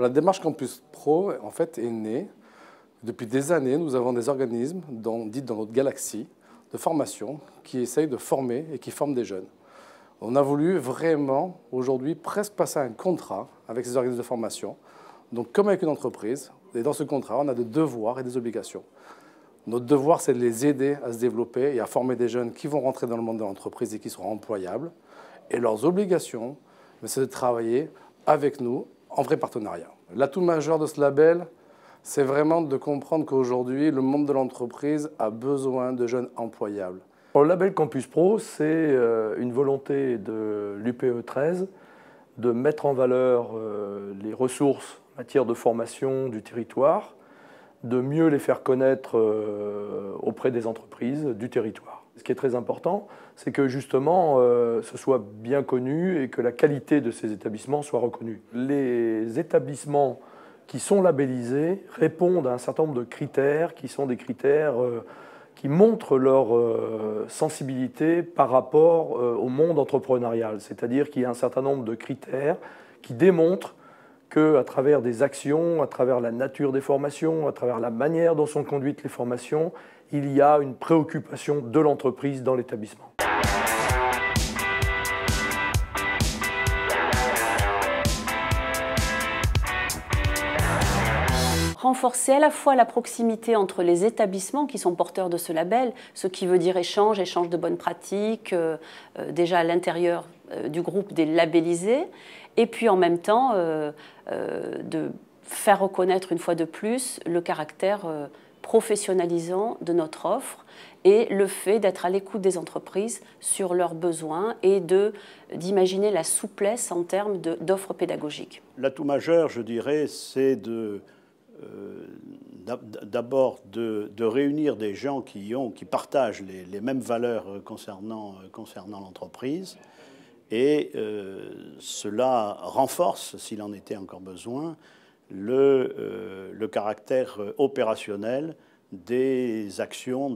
La démarche Campus Pro, en fait, est née. Depuis des années, nous avons des organismes, dits dans notre galaxie, de formation, qui essayent de former et qui forment des jeunes. On a voulu vraiment, aujourd'hui, presque passer un contrat avec ces organismes de formation, donc comme avec une entreprise. Et dans ce contrat, on a des devoirs et des obligations. Notre devoir, c'est de les aider à se développer et à former des jeunes qui vont rentrer dans le monde de l'entreprise et qui seront employables. Et leurs obligations, c'est de travailler avec nous en vrai partenariat. L'atout majeur de ce label, c'est vraiment de comprendre qu'aujourd'hui, le monde de l'entreprise a besoin de jeunes employables. Le label Campus Pro, c'est une volonté de l'UPE 13 de mettre en valeur les ressources en matière de formation du territoire, de mieux les faire connaître auprès des entreprises du territoire. Ce qui est très important, c'est que justement, ce soit bien connu et que la qualité de ces établissements soit reconnue. Les établissements qui sont labellisés répondent à un certain nombre de critères qui sont des critères qui montrent leur sensibilité par rapport au monde entrepreneurial. C'est-à-dire qu'il y a un certain nombre de critères qui démontrent qu'à travers des actions, à travers la nature des formations, à travers la manière dont sont conduites les formations, il y a une préoccupation de l'entreprise dans l'établissement. Renforcer à la fois la proximité entre les établissements qui sont porteurs de ce label, ce qui veut dire échange de bonnes pratiques, déjà à l'intérieur du groupe des labellisés, et puis en même temps de faire reconnaître une fois de plus le caractère professionnalisant de notre offre et le fait d'être à l'écoute des entreprises sur leurs besoins et d'imaginer la souplesse en termes d'offres pédagogiques. L'atout majeur, je dirais, c'est d'abord de réunir des gens qui partagent les mêmes valeurs concernant l'entreprise, et cela renforce, s'il en était encore besoin, le caractère opérationnel des actions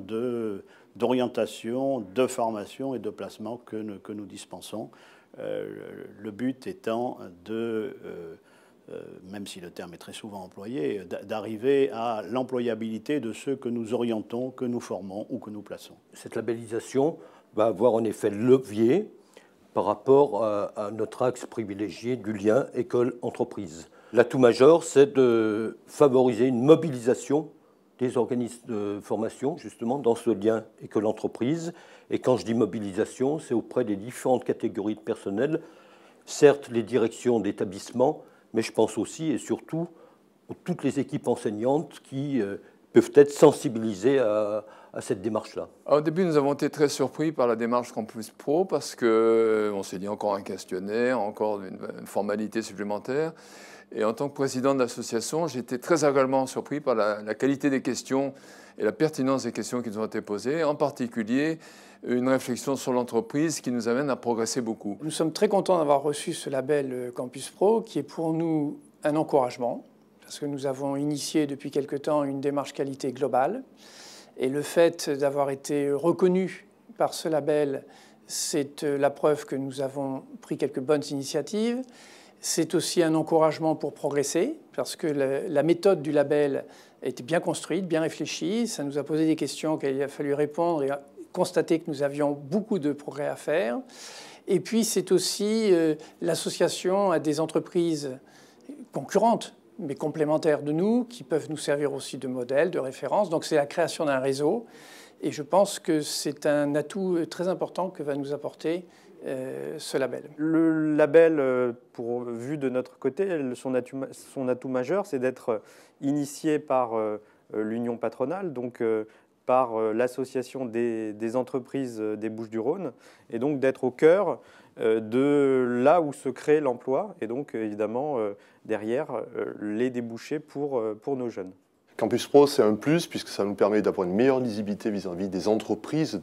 d'orientation, de formation et de placement que nous dispensons. Le but étant même si le terme est très souvent employé, d'arriver à l'employabilité de ceux que nous orientons, que nous formons ou que nous plaçons. Cette labellisation va avoir en effet le levier par rapport à notre axe privilégié du lien école-entreprise. L'atout majeur, c'est de favoriser une mobilisation des organismes de formation, justement, dans ce lien école-entreprise. Et quand je dis mobilisation, c'est auprès des différentes catégories de personnel, certes les directions d'établissement, mais je pense aussi et surtout à toutes les équipes enseignantes qui peuvent être sensibilisées à cette démarche-là. Au début, nous avons été très surpris par la démarche Campus Pro parce qu'on s'est dit encore un questionnaire, encore une formalité supplémentaire. Et en tant que président de l'association, j'ai été très agréablement surpris par la qualité des questions et la pertinence des questions qui nous ont été posées, en particulier une réflexion sur l'entreprise qui nous amène à progresser beaucoup. Nous sommes très contents d'avoir reçu ce label Campus Pro qui est pour nous un encouragement parce que nous avons initié depuis quelque temps une démarche qualité globale et le fait d'avoir été reconnu par ce label, c'est la preuve que nous avons pris quelques bonnes initiatives. C'est aussi un encouragement pour progresser parce que la méthode du label était bien construite, bien réfléchie. Ça nous a posé des questions auxquelles il a fallu répondre et constater que nous avions beaucoup de progrès à faire. Et puis c'est aussi l'association à des entreprises concurrentes, mais complémentaires de nous, qui peuvent nous servir aussi de modèle, de référence. Donc c'est la création d'un réseau. Et je pense que c'est un atout très important que va nous apporter ce label. Le label, vu de notre côté, son atout majeur, c'est d'être initié par l'union patronale, donc par l'association des entreprises des Bouches-du-Rhône, et donc d'être au cœur de là où se crée l'emploi, et donc évidemment derrière les débouchés pour nos jeunes. Campus Pro, c'est un plus puisque ça nous permet d'avoir une meilleure lisibilité vis-à-vis des entreprises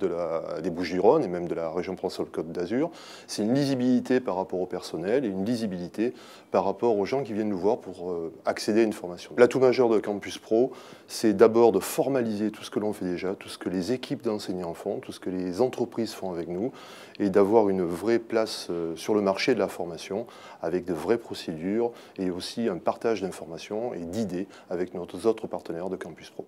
des Bouches-du-Rhône et même de la région Provence-Alpes-Côte d'Azur. C'est une lisibilité par rapport au personnel et une lisibilité par rapport aux gens qui viennent nous voir pour accéder à une formation. L'atout majeur de Campus Pro, c'est d'abord de formaliser tout ce que l'on fait déjà, tout ce que les équipes d'enseignants font, tout ce que les entreprises font avec nous, et d'avoir une vraie place sur le marché de la formation avec de vraies procédures et aussi un partage d'informations et d'idées avec nos autres partenaires de Campus Pro.